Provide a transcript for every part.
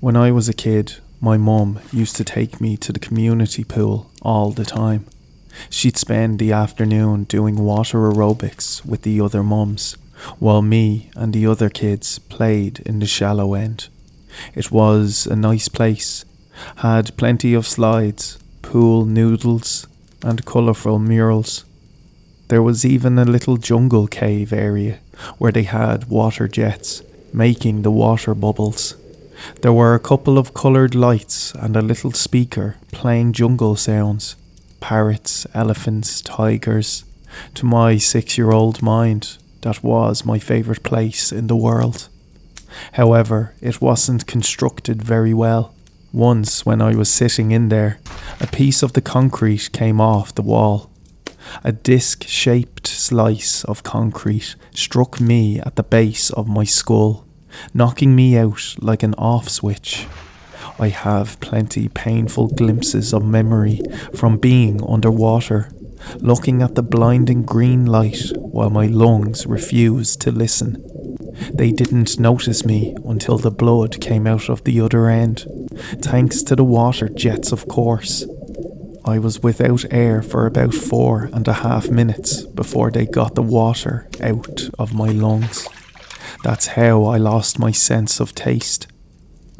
When I was a kid, my mum used to take me to the community pool all the time. She'd spend the afternoon doing water aerobics with the other mums, while me and the other kids played in the shallow end. It was a nice place, had plenty of slides, pool noodles, and colourful murals. There was even a little jungle cave area where they had water jets, making the water bubbles. There were a couple of coloured lights and a little speaker playing jungle sounds. Parrots, elephants, tigers. To my 6-year-old mind, that was my favourite place in the world. However, it wasn't constructed very well. Once, when I was sitting in there, a piece of the concrete came off the wall. A disc-shaped slice of concrete struck me at the base of my skull, knocking me out like an off switch. I have plenty painful glimpses of memory from being underwater, looking at the blinding green light while my lungs refused to listen. They didn't notice me until the blood came out of the other end, thanks to the water jets, of course. I was without air for about 4.5 minutes before they got the water out of my lungs. That's how I lost my sense of taste.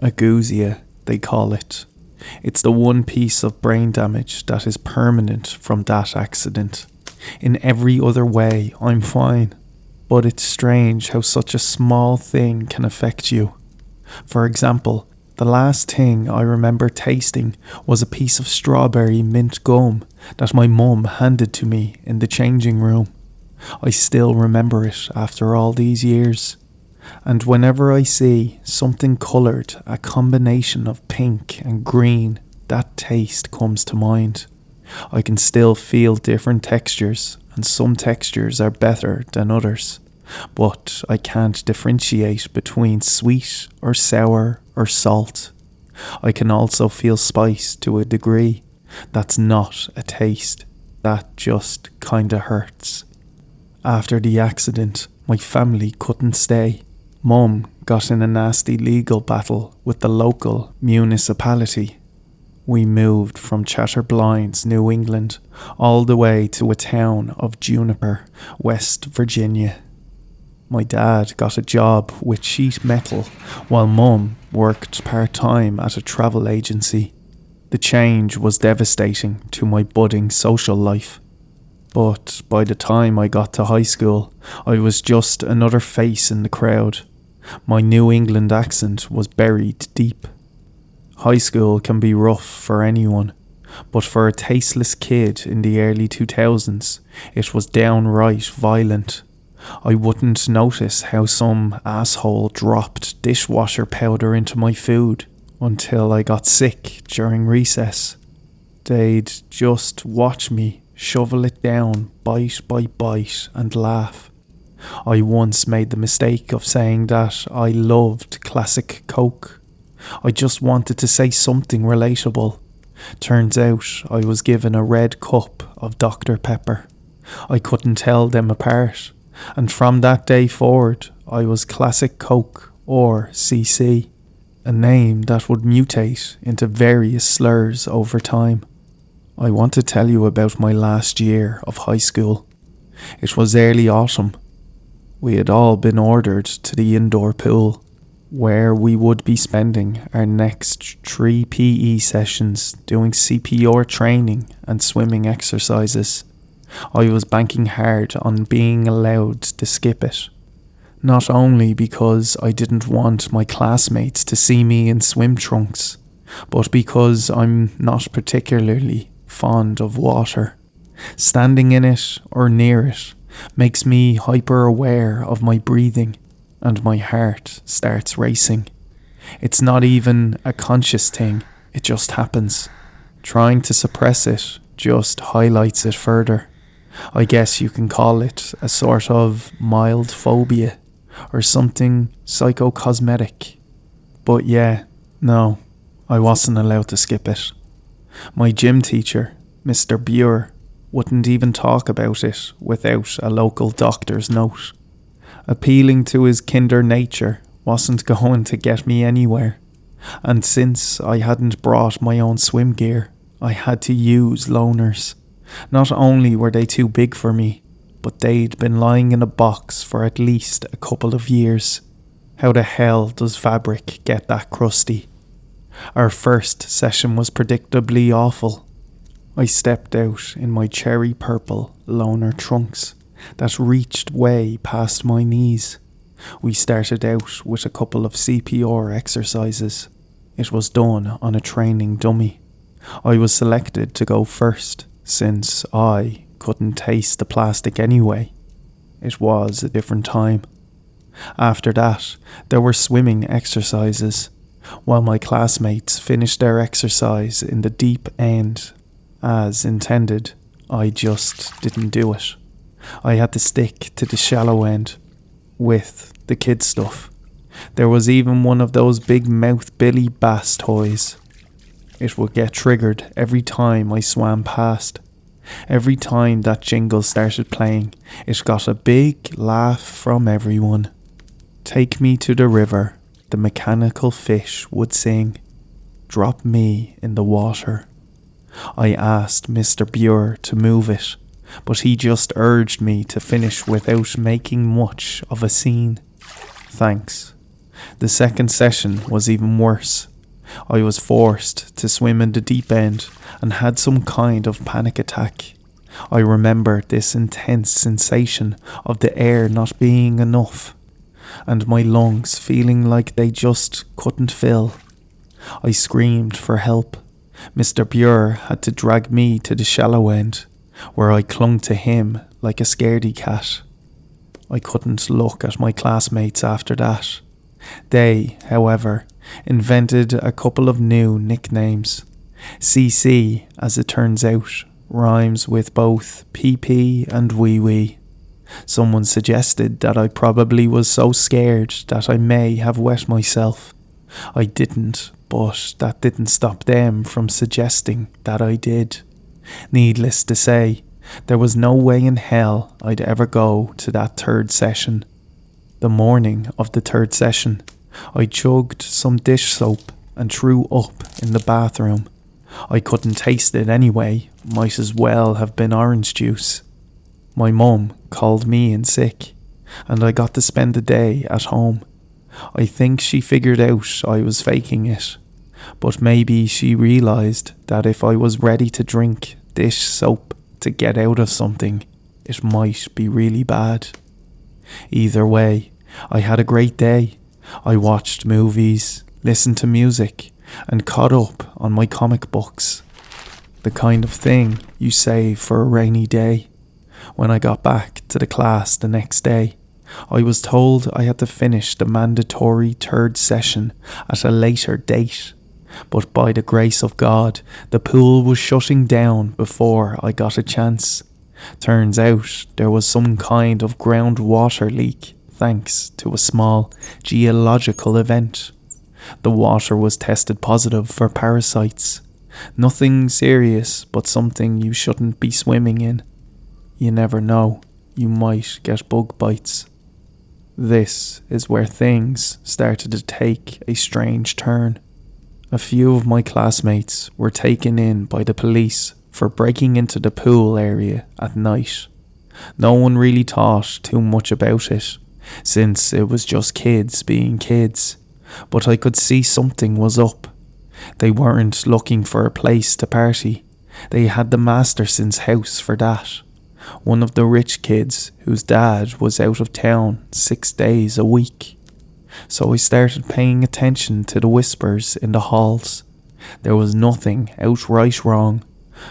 Agousia, they call it. It's the one piece of brain damage that is permanent from that accident. In every other way, I'm fine. But it's strange how such a small thing can affect you. For example, the last thing I remember tasting was a piece of strawberry mint gum that my mum handed to me in the changing room. I still remember it after all these years. And whenever I see something coloured, a combination of pink and green, that taste comes to mind. I can still feel different textures, and some textures are better than others. But I can't differentiate between sweet or sour or salt. I can also feel spice to a degree. That's not a taste. That just kinda hurts. After the accident, my family couldn't stay. Mum got in a nasty legal battle with the local municipality. We moved from Chatterblinds, New England, all the way to a town of Juniper, West Virginia. My dad got a job with sheet metal, while Mum worked part-time at a travel agency. The change was devastating to my budding social life. But by the time I got to high school, I was just another face in the crowd. My New England accent was buried deep. High school can be rough for anyone, but for a tasteless kid in the early 2000s, it was downright violent. I wouldn't notice how some asshole dropped dishwasher powder into my food until I got sick during recess. They'd just watch me shovel it down bite by bite and laugh. I once made the mistake of saying that I loved classic Coke. I just wanted to say something relatable. Turns out I was given a red cup of Dr. Pepper. I couldn't tell them apart, and from that day forward I was Classic Coke or CC, a name that would mutate into various slurs over time. I want to tell you about my last year of high school. It was early autumn. We had all been ordered to the indoor pool, where we would be spending our next 3 PE sessions doing CPR training and swimming exercises. I was banking hard on being allowed to skip it. Not only because I didn't want my classmates to see me in swim trunks, but because I'm not particularly fond of water. Standing in it or near it makes me hyper aware of my breathing, and my heart starts racing. It's not even a conscious thing, it just happens. Trying to suppress it just highlights it further. I guess you can call it a sort of mild phobia, or something psychocosmetic. But yeah, no, I wasn't allowed to skip it. My gym teacher, Mr. Buer, wouldn't even talk about it without a local doctor's note. Appealing to his kinder nature wasn't going to get me anywhere. And since I hadn't brought my own swim gear, I had to use loaners. Not only were they too big for me, but they'd been lying in a box for at least a couple of years. How the hell does fabric get that crusty? Our first session was predictably awful. I stepped out in my cherry purple loaner trunks that reached way past my knees. We started out with a couple of CPR exercises. It was done on a training dummy. I was selected to go first, since I couldn't taste the plastic anyway. It was a different time. After that, there were swimming exercises, while my classmates finished their exercise in the deep end. As intended, I just didn't do it. I had to stick to the shallow end, with the kid stuff. There was even one of those big mouth Billy Bass toys. It would get triggered every time I swam past. Every time that jingle started playing, it got a big laugh from everyone. Take me to the river, the mechanical fish would sing. Drop me in the water. I asked Mr. Buer to move it, but he just urged me to finish without making much of a scene. Thanks. The second session was even worse. I was forced to swim in the deep end and had some kind of panic attack. I remember this intense sensation of the air not being enough, and my lungs feeling like they just couldn't fill. I screamed for help. Mr. Buer had to drag me to the shallow end, where I clung to him like a scaredy cat. I couldn't look at my classmates after that. They, however, invented a couple of new nicknames. CC, as it turns out, rhymes with both PP and wee wee. Someone suggested that I probably was so scared that I may have wet myself. I didn't, but that didn't stop them from suggesting that I did. Needless to say, there was no way in hell I'd ever go to that third session. The morning of the third session, I chugged some dish soap and threw up in the bathroom. I couldn't taste it anyway, might as well have been orange juice. My mum called me in sick, and I got to spend the day at home. I think she figured out I was faking it, but maybe she realised that if I was ready to drink dish soap to get out of something, it might be really bad. Either way, I had a great day. I watched movies, listened to music, and caught up on my comic books. The kind of thing you save for a rainy day. When I got back to the class the next day, I was told I had to finish the mandatory third session at a later date. But by the grace of God, the pool was shutting down before I got a chance. Turns out there was some kind of groundwater leak, thanks to a small geological event. The water was tested positive for parasites. Nothing serious, but something you shouldn't be swimming in. You never know, you might get bug bites. This is where things started to take a strange turn. A few of my classmates were taken in by the police for breaking into the pool area at night. No one really thought too much about it, since it was just kids being kids, but I could see something was up. They weren't looking for a place to party. They had the Masterson's house for that. One of the rich kids whose dad was out of town 6 days a week. So I started paying attention to the whispers in the halls. There was nothing outright wrong,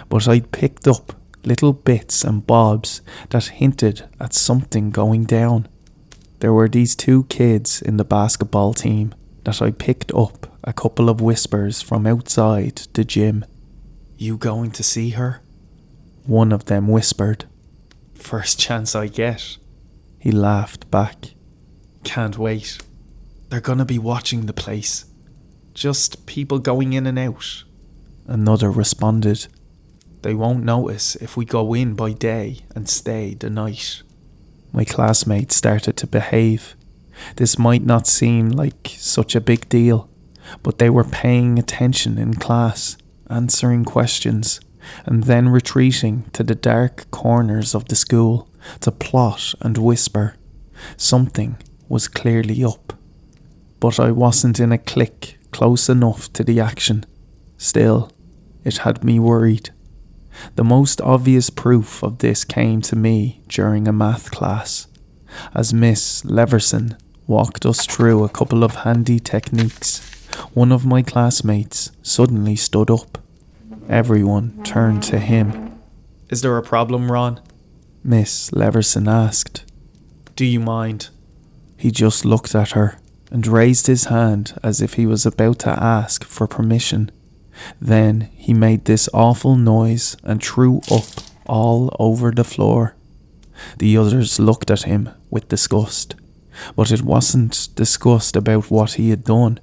but I'd picked up little bits and bobs that hinted at something going down. There were these two kids in the basketball team that I picked up a couple of whispers from outside the gym. "You going to see her?" One of them whispered. "First chance I get." He laughed back. "Can't wait. They're gonna be watching the place. Just people going in and out." Another responded. "They won't notice if we go in by day and stay the night." My classmates started to behave. This might not seem like such a big deal, but they were paying attention in class, answering questions, and then retreating to the dark corners of the school to plot and whisper. Something was clearly up. But I wasn't in a clique close enough to the action. Still, it had me worried. The most obvious proof of this came to me during a math class, as Miss Leverson walked us through a couple of handy techniques. One of my classmates suddenly stood up. Everyone turned to him. "Is there a problem, Ron?" Miss Leverson asked. "Do you mind?" He just looked at her and raised his hand as if he was about to ask for permission. Then he made this awful noise and threw up all over the floor. The others looked at him with disgust, but it wasn't disgust about what he had done.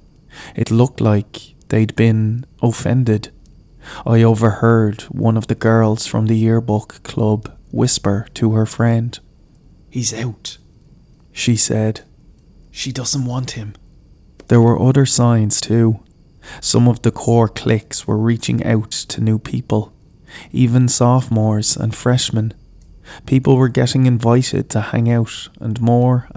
It looked like they'd been offended. I overheard one of the girls from the yearbook club whisper to her friend. "He's out," she said. "She doesn't want him." There were other signs too. Some of the core cliques were reaching out to new people, even sophomores and freshmen. People were getting invited to hang out, and more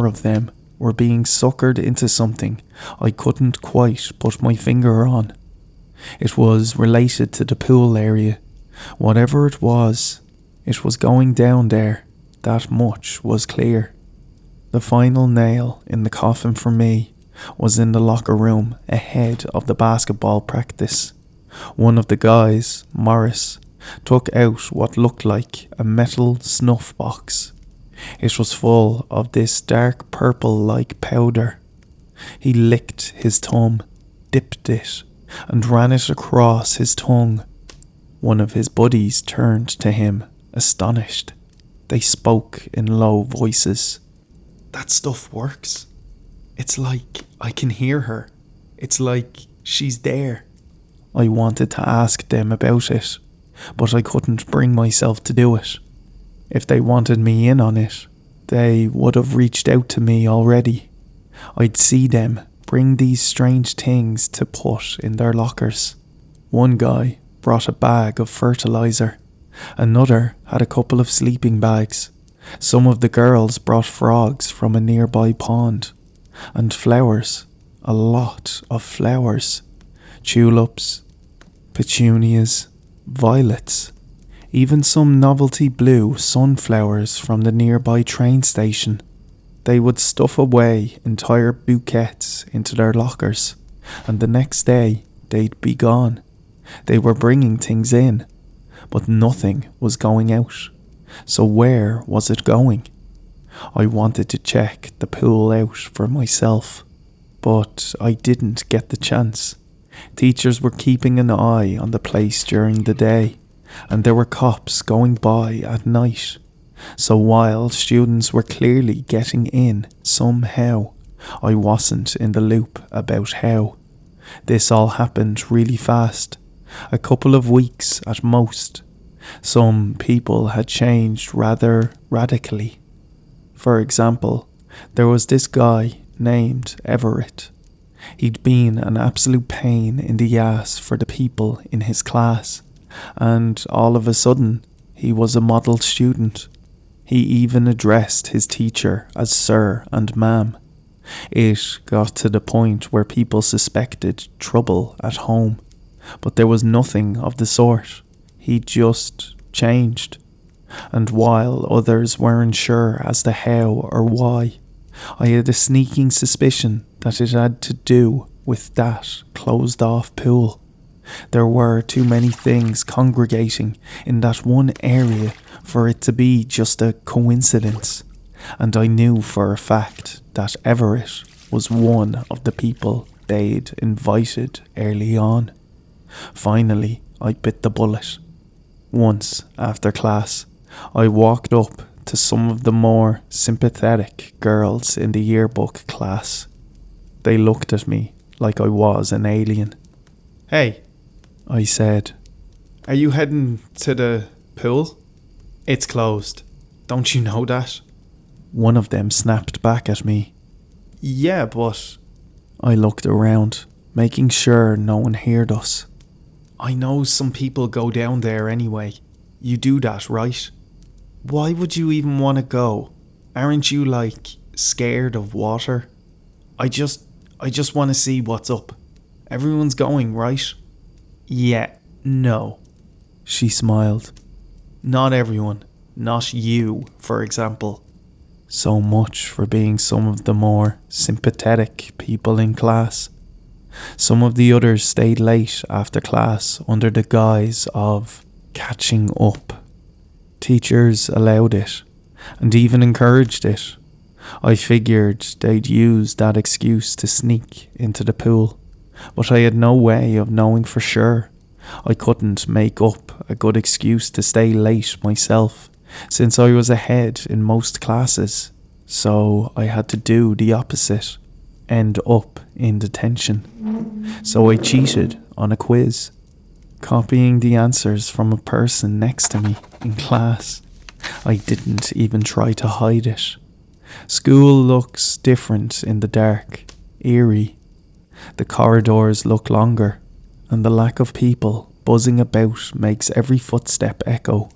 of them were being suckered into something I couldn't quite put my finger on. It was related to the pool area. Whatever it was going down there. That much was clear. The final nail in the coffin for me was in the locker room ahead of the basketball practice. One of the guys, Morris, took out what looked like a metal snuff box. It was full of this dark purple-like powder. He licked his thumb, dipped it, and ran it across his tongue. One of his buddies turned to him, astonished. They spoke in low voices. "That stuff works. It's like I can hear her. It's like she's there." I wanted to ask them about it, but I couldn't bring myself to do it. If they wanted me in on it, they would have reached out to me already. I'd see them bring these strange things to put in their lockers. One guy brought a bag of fertilizer. Another had a couple of sleeping bags. Some of the girls brought frogs from a nearby pond. And flowers, a lot of flowers. Tulips, petunias, violets, even some novelty blue sunflowers from the nearby train station. They would stuff away entire bouquets into their lockers, and the next day they'd be gone. They were bringing things in, but nothing was going out. So where was it going? I wanted to check the pool out for myself, but I didn't get the chance. Teachers were keeping an eye on the place during the day, and there were cops going by at night. So while students were clearly getting in somehow, I wasn't in the loop about how. This all happened really fast, a couple of weeks at most. Some people had changed rather radically. For example, there was this guy named Everett. He'd been an absolute pain in the ass for the people in his class, and all of a sudden, he was a model student. He even addressed his teacher as sir and ma'am. It got to the point where people suspected trouble at home, but there was nothing of the sort. He just changed. And while others weren't sure as to how or why, I had a sneaking suspicion that it had to do with that closed-off pool. There were too many things congregating in that one area for it to be just a coincidence, and I knew for a fact that Everett was one of the people they'd invited early on. Finally, I bit the bullet. Once, after class, I walked up to some of the more sympathetic girls in the yearbook class. They looked at me like I was an alien. "Hey," I said, "are you heading to the pool? It's closed. Don't you know that?" One of them snapped back at me. "Yeah, but..." I looked around. making sure no one heard us. I know some people go down there anyway. You do that, right? Why would you even want to go? Aren't you, scared of water? I just want to see what's up. Everyone's going, right? Yeah, no. She smiled. Not everyone. Not you, for example. So much for being some of the more sympathetic people in class. Some of the others stayed late after class under the guise of catching up. Teachers allowed it, and even encouraged it. I figured they'd use that excuse to sneak into the pool, but I had no way of knowing for sure. I couldn't make up a good excuse to stay late myself, since I was ahead in most classes, so I had to do the opposite, end up in detention. So I cheated on a quiz, copying the answers from a person next to me in class. I didn't even try to hide it. School looks different in the dark, eerie. The corridors look longer, and the lack of people buzzing about makes every footstep echo.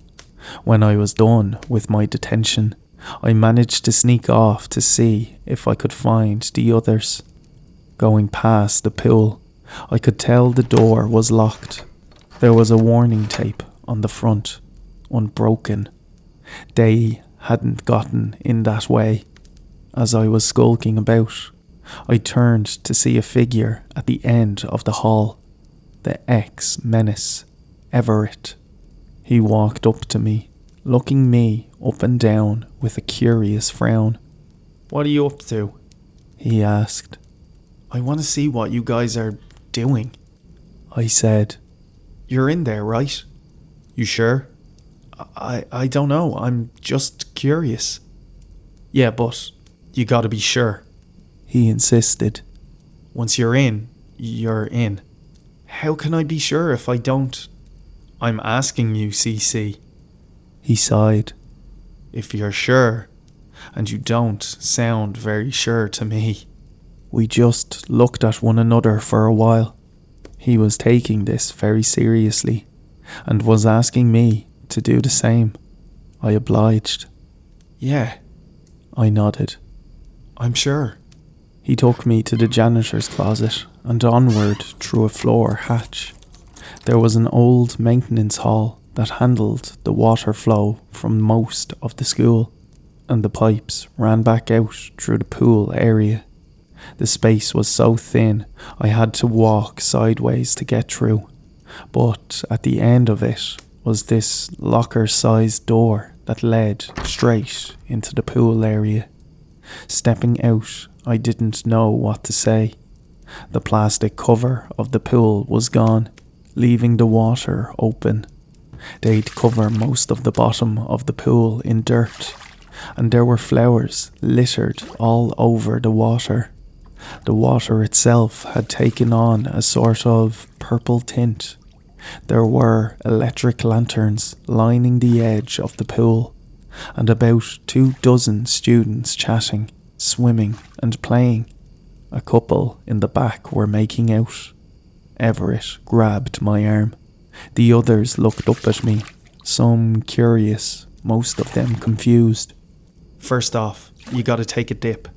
When I was done with my detention, I managed to sneak off to see if I could find the others. Going past the pool, I could tell the door was locked. There was a warning tape on the front, unbroken. They hadn't gotten in that way. As I was skulking about, I turned to see a figure at the end of the hall. The ex-menace, Everett. He walked up to me, looking me up and down with a curious frown. "What are you up to?" he asked. "I want to see what you guys are doing," I said. "You're in there, right? You sure?" I don't know, I'm just curious." "Yeah, but you gotta be sure," he insisted. "Once you're in, you're in. How can I be sure if I don't?" "I'm asking you, CC." He sighed. "If you're sure, and you don't sound very sure to me." We just looked at one another for a while. He was taking this very seriously, and was asking me to do the same. I obliged. "Yeah," I nodded. "I'm sure." He took me to the janitor's closet and onward through a floor hatch. There was an old maintenance hall that handled the water flow from most of the school, and the pipes ran back out through the pool area. The space was so thin I had to walk sideways to get through, but at the end of it was this locker-sized door that led straight into the pool area. Stepping out, I didn't know what to say. The plastic cover of the pool was gone, leaving the water open. They'd cover most of the bottom of the pool in dirt, and there were flowers littered all over the water. The water itself had taken on a sort of purple tint. There were electric lanterns lining the edge of the pool, and about 24 students chatting, swimming and playing. A couple in the back were making out. Everett grabbed my arm. The others looked up at me, some curious, most of them confused. "First off, you gotta take a dip,"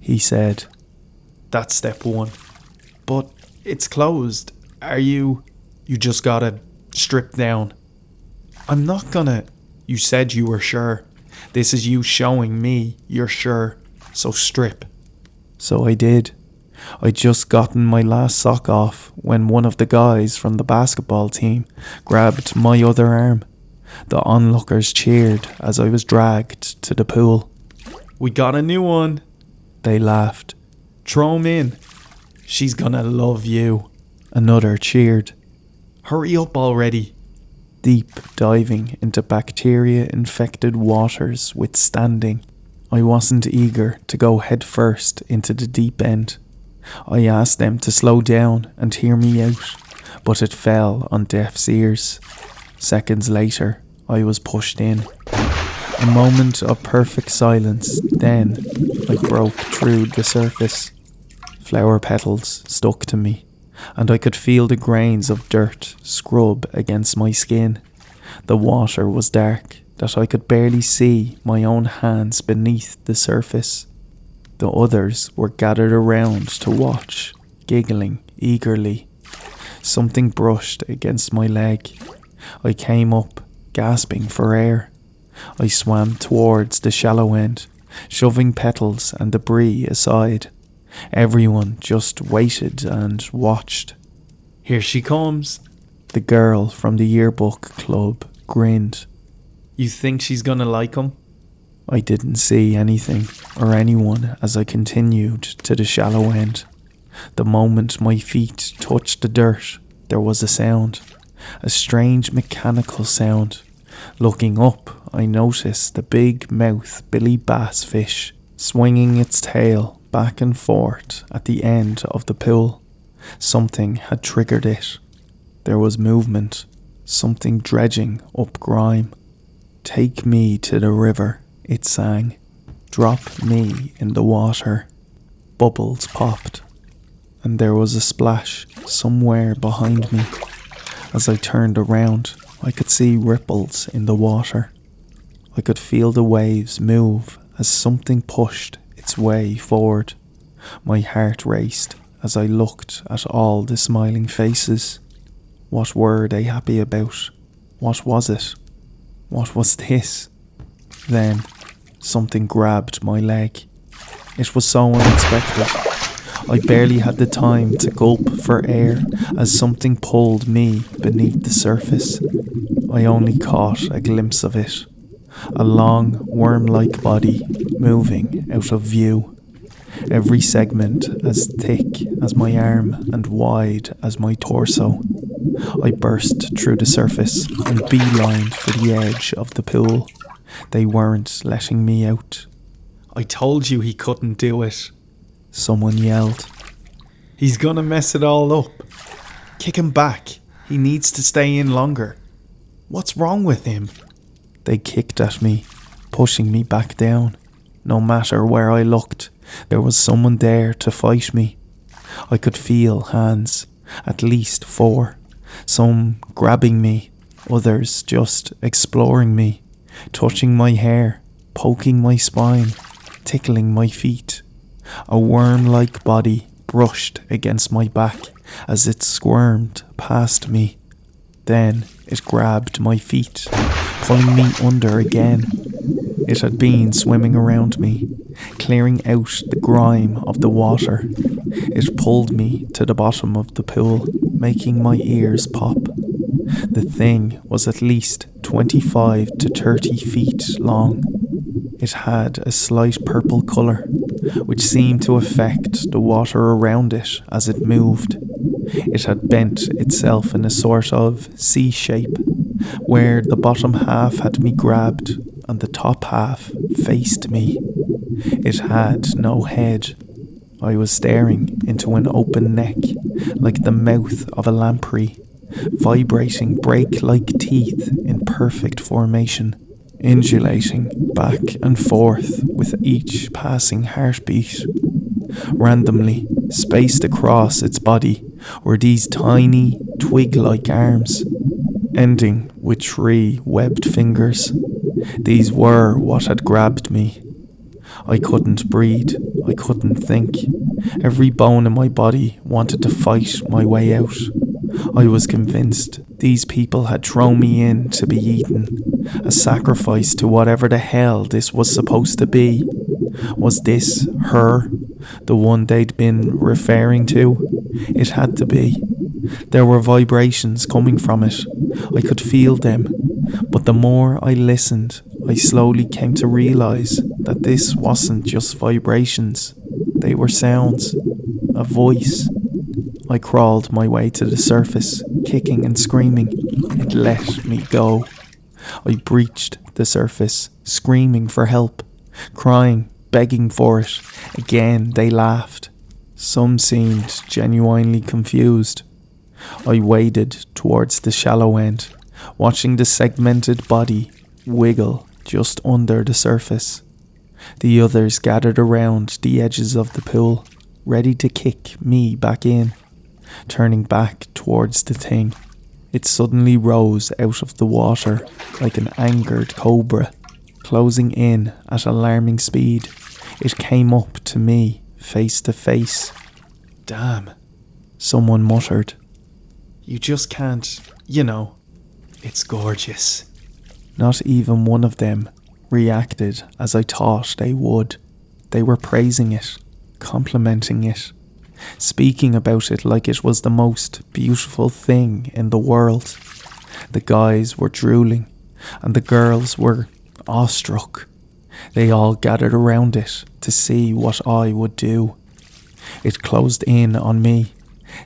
he said. "That's step one." "But it's closed. You just gotta strip down." "I'm not gonna." "You said you were sure. This is you showing me you're sure. So strip." So I did. I'd just gotten my last sock off when one of the guys from the basketball team grabbed my other arm. The onlookers cheered as I was dragged to the pool. "We got a new one," they laughed. "Throw 'em in. She's gonna love you." Another cheered. "Hurry up already." Deep diving into bacteria-infected waters withstanding. I wasn't eager to go head first into the deep end. I asked them to slow down and hear me out, but it fell on deaf ears. Seconds later, I was pushed in. A moment of perfect silence, then I broke through the surface. Flower petals stuck to me, and I could feel the grains of dirt scrub against my skin. The water was dark, that I could barely see my own hands beneath the surface. The others were gathered around to watch, giggling eagerly. Something brushed against my leg. I came up, gasping for air. I swam towards the shallow end, shoving petals and debris aside. Everyone just waited and watched. "Here she comes." The girl from the yearbook club grinned. "You think she's gonna like him?" I didn't see anything or anyone as I continued to the shallow end. The moment my feet touched the dirt, there was a sound. A strange mechanical sound. Looking up, I noticed the big mouth billy bass fish swinging its tail back and forth at the end of the pool. Something had triggered it. There was movement, something dredging up grime. "Take me to the river," it sang. "Drop me in the water." Bubbles popped, and there was a splash somewhere behind me. As I turned around, I could see ripples in the water. I could feel the waves move as something pushed its way forward. My heart raced as I looked at all the smiling faces. What were they happy about? What was it? What was this? Then, something grabbed my leg. It was so unexpected. I barely had the time to gulp for air as something pulled me beneath the surface. I only caught a glimpse of it. A long, worm-like body moving out of view. Every segment as thick as my arm and wide as my torso. I burst through the surface and beelined for the edge of the pool. They weren't letting me out. "I told you he couldn't do it," someone yelled. "He's gonna mess it all up. Kick him back. He needs to stay in longer. What's wrong with him?" They kicked at me, pushing me back down. No matter where I looked, there was someone there to fight me. I could feel hands, at least 4. Some grabbing me, others just exploring me, touching my hair, poking my spine, tickling my feet. A worm-like body brushed against my back as it squirmed past me. Then it grabbed my feet, pulling me under again. It had been swimming around me, clearing out the grime of the water. It pulled me to the bottom of the pool, making my ears pop. The thing was at least 25 to 30 feet long. It had a slight purple colour, which seemed to affect the water around it as it moved. It had bent itself in a sort of C shape, where the bottom half had me grabbed and the top half faced me. It had no head. I was staring into an open neck, like the mouth of a lamprey, vibrating brake-like teeth in perfect formation, undulating back and forth with each passing heartbeat. Randomly, spaced across its body, were these tiny, twig-like arms, ending with 3 webbed fingers. These were what had grabbed me. I couldn't breathe, I couldn't think. Every bone in my body wanted to fight my way out. I was convinced these people had thrown me in to be eaten, a sacrifice to whatever the hell this was supposed to be. Was this her, the one they'd been referring to? It had to be. There were vibrations coming from it. I could feel them, but the more I listened, I slowly came to realize that this wasn't just vibrations. They were sounds, a voice. I crawled my way to the surface, kicking and screaming. It let me go. I breached the surface, screaming for help, crying, begging for it. Again they laughed. Some seemed genuinely confused. I waded towards the shallow end, watching the segmented body wiggle just under the surface. The others gathered around the edges of the pool. ready to kick me back in. Turning back towards the thing, it suddenly rose out of the water like an angered cobra, closing in at alarming speed. It came up to me, face to face. "Damn," someone muttered. "You just can't, it's gorgeous." Not even one of them reacted as I thought they would. They were praising it, complimenting it, speaking about it like it was the most beautiful thing in the world. The guys were drooling, and the girls were awestruck. They all gathered around it to see what I would do. It closed in on me.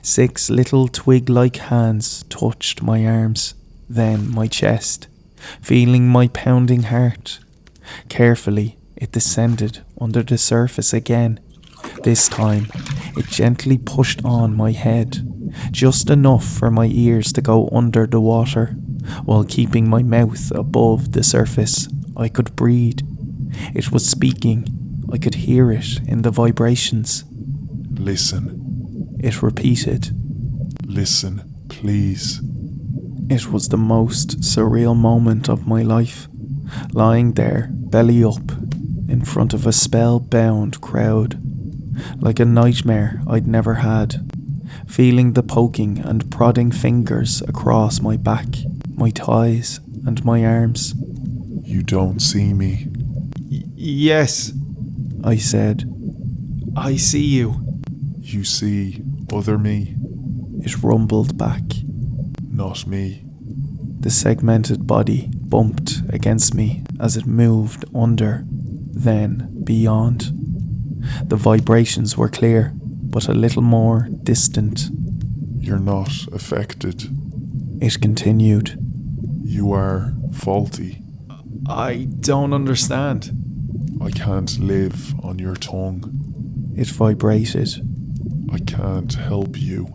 6 little twig-like hands touched my arms, then my chest, feeling my pounding heart. Carefully, it descended under the surface again. This time, it gently pushed on my head, just enough for my ears to go under the water, while keeping my mouth above the surface. I could breathe. It was speaking. I could hear it in the vibrations. "Listen," it repeated. "Listen, please." It was the most surreal moment of my life, lying there, belly up, in front of a spellbound crowd, like a nightmare I'd never had, feeling the poking and prodding fingers across my back, my thighs, and my arms. "You don't see me." Yes, I said. "I see you." "You see other me." It rumbled back. "Not me." The segmented body bumped against me as it moved under, then beyond. The vibrations were clear, but a little more distant. "You're not affected. It continued. You are faulty. I don't understand." I can't live on your tongue. It vibrated. I can't help you."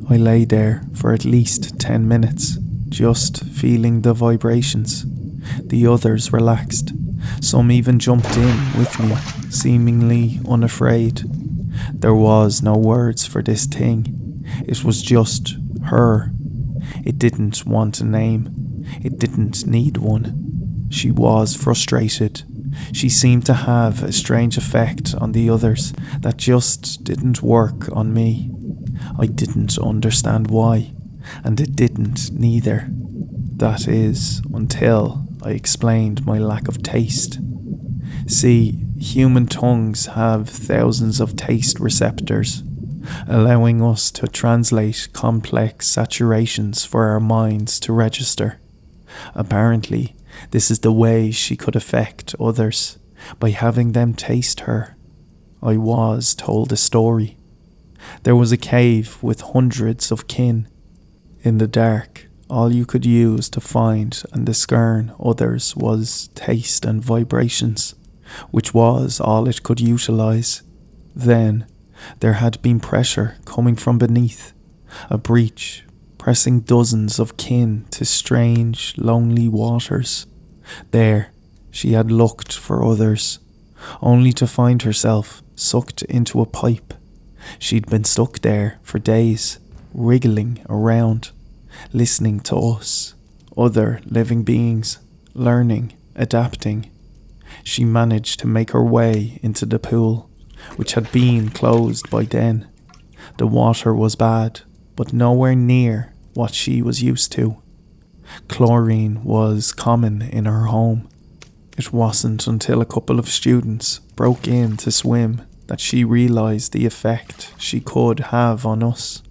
I lay there for at least 10 minutes, just feeling the vibrations. The others relaxed. Some even jumped in with me, seemingly unafraid. There was no words for this thing. It was just her. It didn't want a name. It didn't need one. She was frustrated. She seemed to have a strange effect on the others that just didn't work on me. I didn't understand why, and it didn't neither. That is, until I explained my lack of taste. See, human tongues have thousands of taste receptors, allowing us to translate complex saturations for our minds to register. Apparently, this is the way she could affect others, by having them taste her. I was told a story. There was a cave with hundreds of kin. In the dark, all you could use to find and discern others was taste and vibrations, which was all it could utilize. Then, there had been pressure coming from beneath, a breach, pressing dozens of kin to strange, lonely waters. There, she had looked for others, only to find herself sucked into a pipe. She'd been stuck there for days, wriggling around, listening to us, other living beings, learning, adapting. She managed to make her way into the pool, which had been closed by then. The water was bad, but nowhere near what she was used to. Chlorine was common in her home. It wasn't until a couple of students broke in to swim that she realized the effect she could have on us.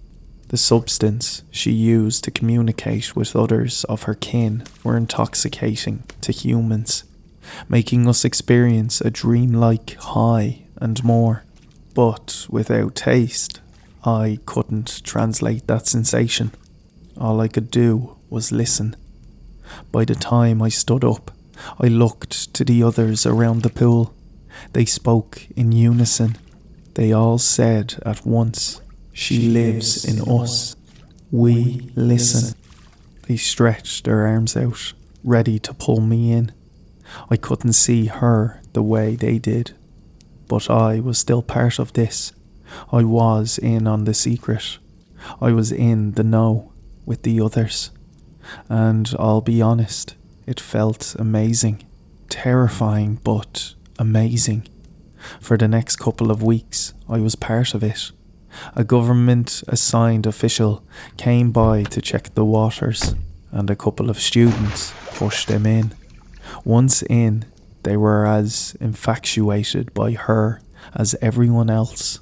The substance she used to communicate with others of her kin were intoxicating to humans, making us experience a dreamlike high and more. But without taste, I couldn't translate that sensation. All I could do was listen. By the time I stood up, I looked to the others around the pool. They spoke in unison. They all said at once, "She lives in us. We listen." They stretched their arms out, ready to pull me in. I couldn't see her the way they did, but I was still part of this, I was in on the secret. I was in the know with the others. And I'll be honest, it felt amazing. Terrifying, but amazing. For the next couple of weeks, I was part of it. A government-assigned official came by to check the waters, and a couple of students pushed them in. Once in, they were as infatuated by her as everyone else.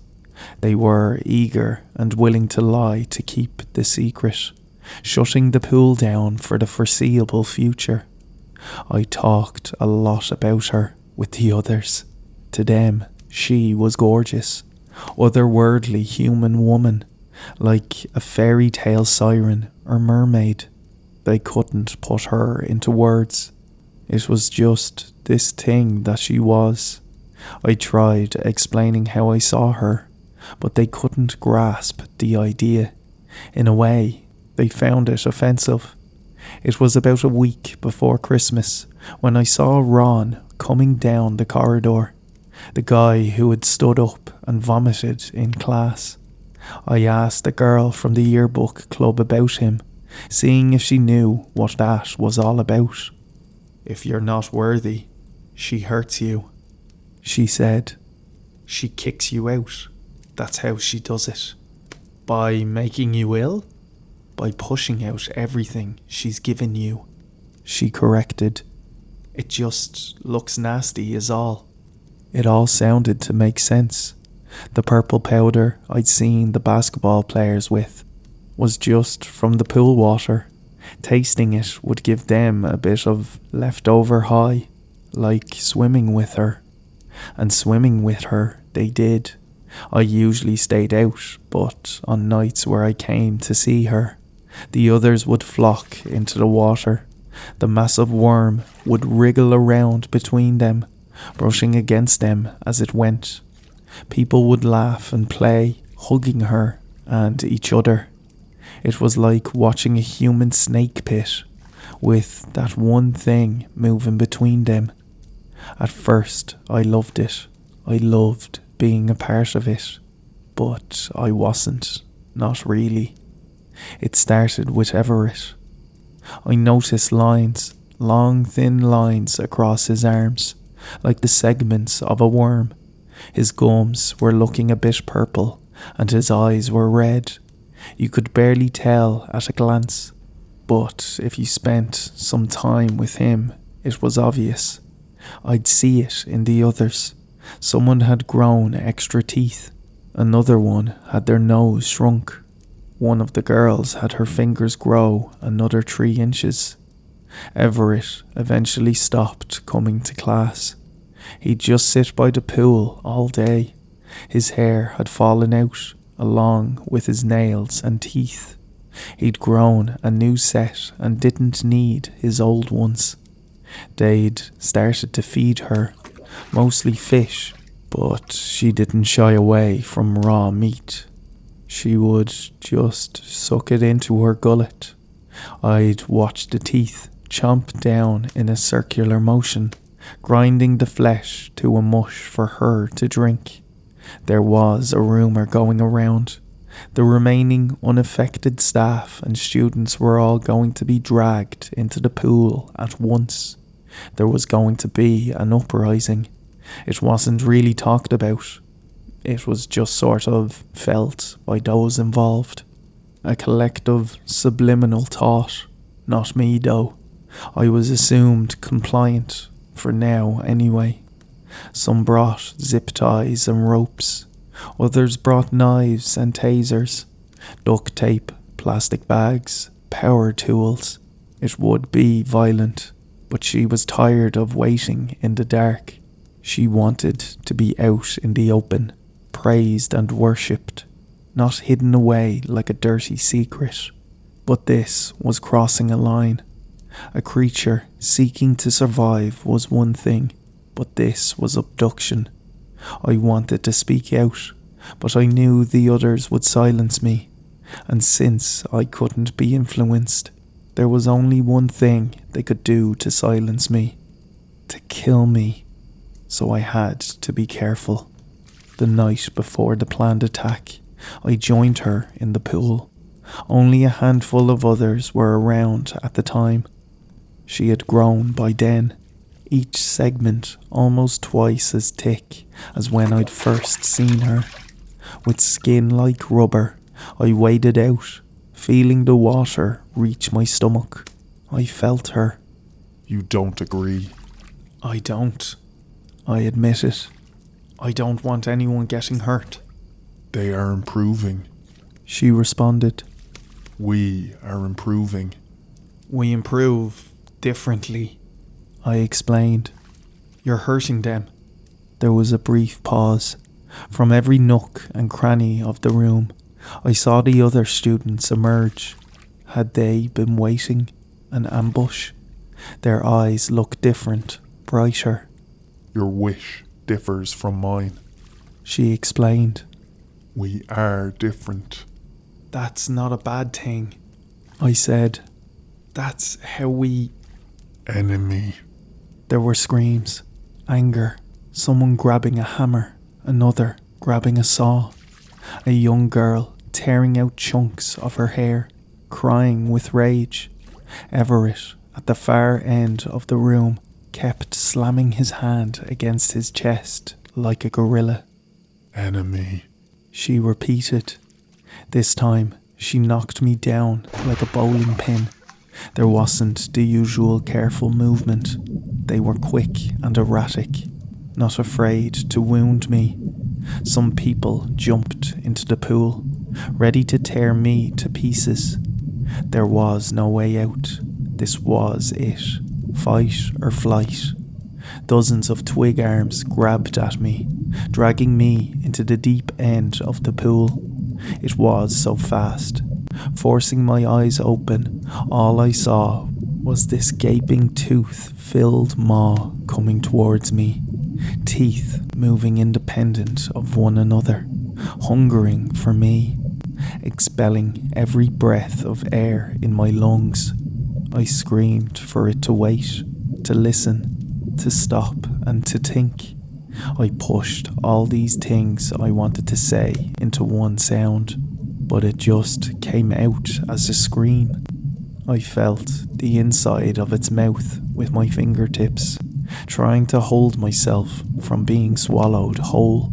They were eager and willing to lie to keep the secret, shutting the pool down for the foreseeable future. I talked a lot about her with the others. To them, she was gorgeous, otherworldly human woman, like a fairy tale siren or mermaid. They couldn't put her into words. It was just this thing that she was. I tried explaining how I saw her, but they couldn't grasp the idea. In a way, they found it offensive. It was about a week before Christmas when I saw Ron coming down the corridor, the guy who had stood up and vomited in class. I asked a girl from the yearbook club about him, seeing if she knew what that was all about. "If you're not worthy, she hurts you," she said. "She kicks you out. That's how she does it. By making you ill? By pushing out everything she's given you," she corrected. "It just looks nasty is all." It all sounded to make sense. The purple powder I'd seen the basketball players with was just from the pool water. Tasting it would give them a bit of leftover high, like swimming with her. And swimming with her they did. I usually stayed out, but on nights where I came to see her, the others would flock into the water. The massive worm would wriggle around between them, brushing against them as it went. People would laugh and play, hugging her and each other. It was like watching a human snake pit, with that one thing moving between them. At first, I loved it. I loved being a part of it. But I wasn't. Not really. It started with Everett. I noticed lines, long thin lines across his arms, like the segments of a worm. His gums were looking a bit purple, and his eyes were red. You could barely tell at a glance, but if you spent some time with him, it was obvious. I'd see it in the others. Someone had grown extra teeth. Another one had their nose shrunk. One of the girls had her fingers grow another 3 inches. Everett eventually stopped coming to class. He'd just sit by the pool all day. His hair had fallen out, along with his nails and teeth. He'd grown a new set and didn't need his old ones. They'd started to feed her, mostly fish, but she didn't shy away from raw meat. She would just suck it into her gullet. I'd watch the teeth chomp down in a circular motion, grinding the flesh to a mush for her to drink. There was a rumour going around. The remaining unaffected staff and students were all going to be dragged into the pool at once. There was going to be an uprising. It wasn't really talked about. It was just sort of felt by those involved. A collective subliminal thought. Not me though. I was assumed compliant, for now anyway. Some brought zip ties and ropes. Others brought knives and tasers, duct tape, plastic bags, power tools. It would be violent, but she was tired of waiting in the dark. She wanted to be out in the open, praised and worshipped, not hidden away like a dirty secret. But this was crossing a line. A creature seeking to survive was one thing, but this was abduction. I wanted to speak out, but I knew the others would silence me, and since I couldn't be influenced, there was only one thing they could do to silence me: to kill me. So I had to be careful. The night before the planned attack, I joined her in the pool. Only a handful of others were around at the time. She had grown by then, each segment almost twice as thick as when I'd first seen her. With skin like rubber, I waded out, feeling the water reach my stomach. I felt her. You don't agree. I don't. I admit it. I don't want anyone getting hurt. They are improving. She responded. We are improving. We improve differently, I explained. You're hurting them. There was a brief pause. From every nook and cranny of the room, I saw the other students emerge. Had they been waiting an ambush? Their eyes looked different, brighter. Your wish differs from mine. She explained. We are different. That's not a bad thing, I said. That's how we... Enemy. There were screams, anger, someone grabbing a hammer, another grabbing a saw, a young girl tearing out chunks of her hair, crying with rage. Everett, at the far end of the room, kept slamming his hand against his chest like a gorilla. Enemy. She repeated. This time, she knocked me down like a bowling pin. There wasn't the usual careful movement. They were quick and erratic, not afraid to wound me. Some people jumped into the pool, ready to tear me to pieces. There was no way out. This was it. Fight or flight. Dozens of twig arms grabbed at me, dragging me into the deep end of the pool. It was so fast. Forcing my eyes open, all I saw was this gaping tooth-filled maw coming towards me. Teeth moving independent of one another, hungering for me, expelling every breath of air in my lungs. I screamed for it to wait, to listen, to stop and to think. I pushed all these things I wanted to say into one sound, but it just came out as a scream. I felt the inside of its mouth with my fingertips, trying to hold myself from being swallowed whole.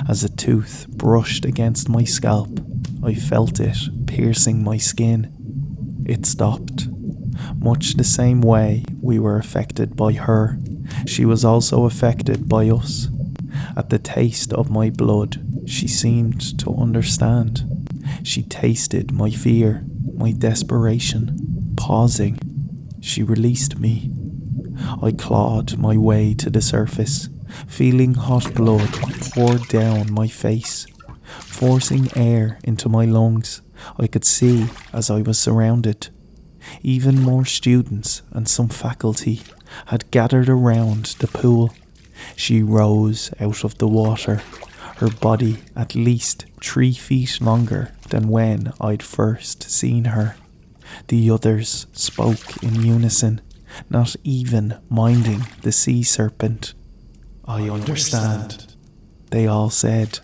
As a tooth brushed against my scalp, I felt it piercing my skin. It stopped. Much the same way we were affected by her, she was also affected by us. At the taste of my blood, she seemed to understand. She tasted my fear, my desperation. Pausing, she released me. I clawed my way to the surface, feeling hot blood pour down my face, forcing air into my lungs. I could see as I was surrounded. Even more students and some faculty had gathered around the pool. She rose out of the water, her body at least 3 feet longer than when I'd first seen her. The others spoke in unison, not even minding the sea serpent. I understand, they all said.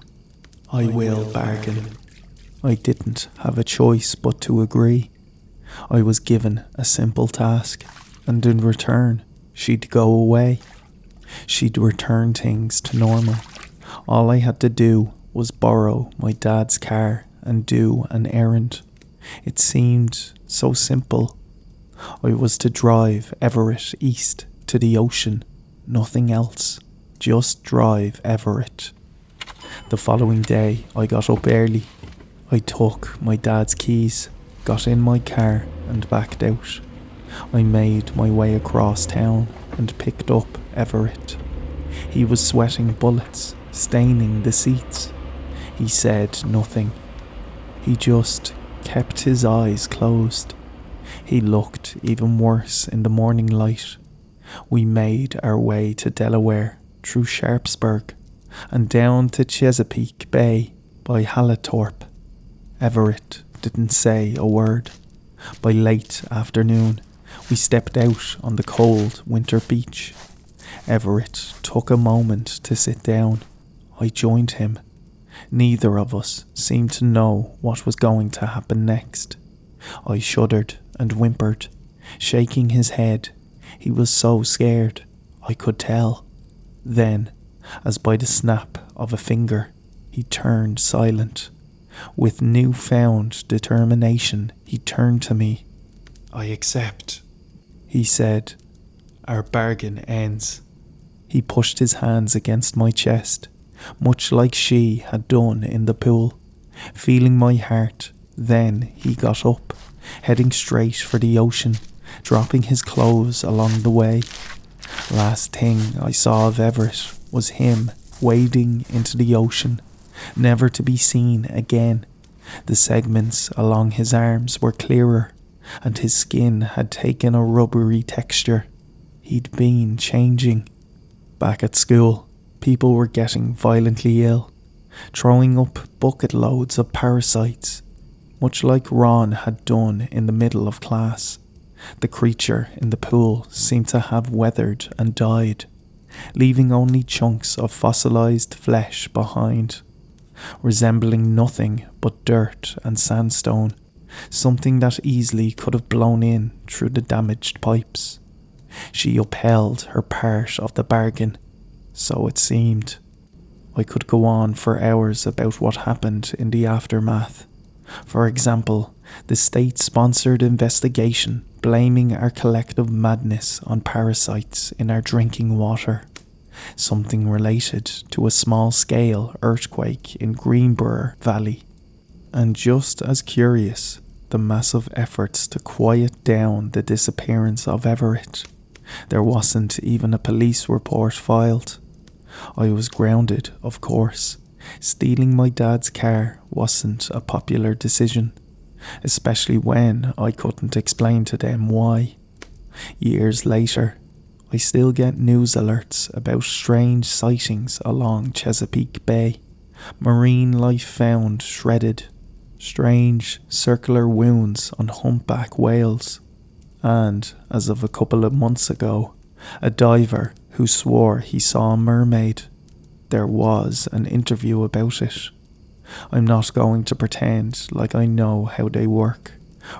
I will bargain. I didn't have a choice but to agree. I was given a simple task, and in return, she'd go away. She'd return things to normal. All I had to do was borrow my dad's car and do an errand. It seemed so simple. I was to drive Everett east to the ocean, nothing else, just drive Everett. The following day, I got up early. I took my dad's keys, got in my car and backed out. I made my way across town and picked up Everett. He was sweating bullets, staining the seats. He said nothing. He just kept his eyes closed. He looked even worse in the morning light. We made our way to Delaware, through Sharpsburg, and down to Chesapeake Bay by Hallathorpe. Everett didn't say a word. By late afternoon, we stepped out on the cold winter beach. Everett took a moment to sit down. I joined him. Neither of us seemed to know what was going to happen next. I shuddered and whimpered, shaking his head. He was so scared, I could tell. Then, as by the snap of a finger, he turned silent. With newfound determination, he turned to me. "I accept," he said. "Our bargain ends." He pushed his hands against my chest, much like she had done in the pool, feeling my heart. Then he got up, heading straight for the ocean, dropping his clothes along the way. Last thing I saw of Everett was him wading into the ocean, never to be seen again. The segments along his arms were clearer, and his skin had taken a rubbery texture. He'd been changing. Back at school, people were getting violently ill, throwing up bucket loads of parasites, much like Ron had done in the middle of class. The creature in the pool seemed to have weathered and died, leaving only chunks of fossilized flesh behind, resembling nothing but dirt and sandstone, something that easily could have blown in through the damaged pipes. She upheld her part of the bargain, so it seemed. I could go on for hours about what happened in the aftermath. For example, the state-sponsored investigation blaming our collective madness on parasites in our drinking water, something related to a small-scale earthquake in Greenbrier Valley, and just as curious, the massive efforts to quiet down the disappearance of Everett. There wasn't even a police report filed. I was grounded, of course. Stealing my dad's car wasn't a popular decision, especially when I couldn't explain to them why. Years later, I still get news alerts about strange sightings along Chesapeake Bay, marine life found shredded, strange circular wounds on humpback whales, and, as of a couple of months ago, a diver who swore he saw a mermaid. There was an interview about it. I'm not going to pretend like I know how they work,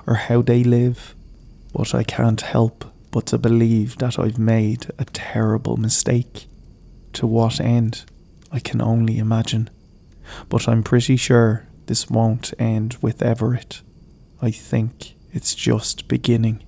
or how they live, but I can't help but to believe that I've made a terrible mistake. To what end, I can only imagine. But I'm pretty sure this won't end with Everett. I think it's just beginning.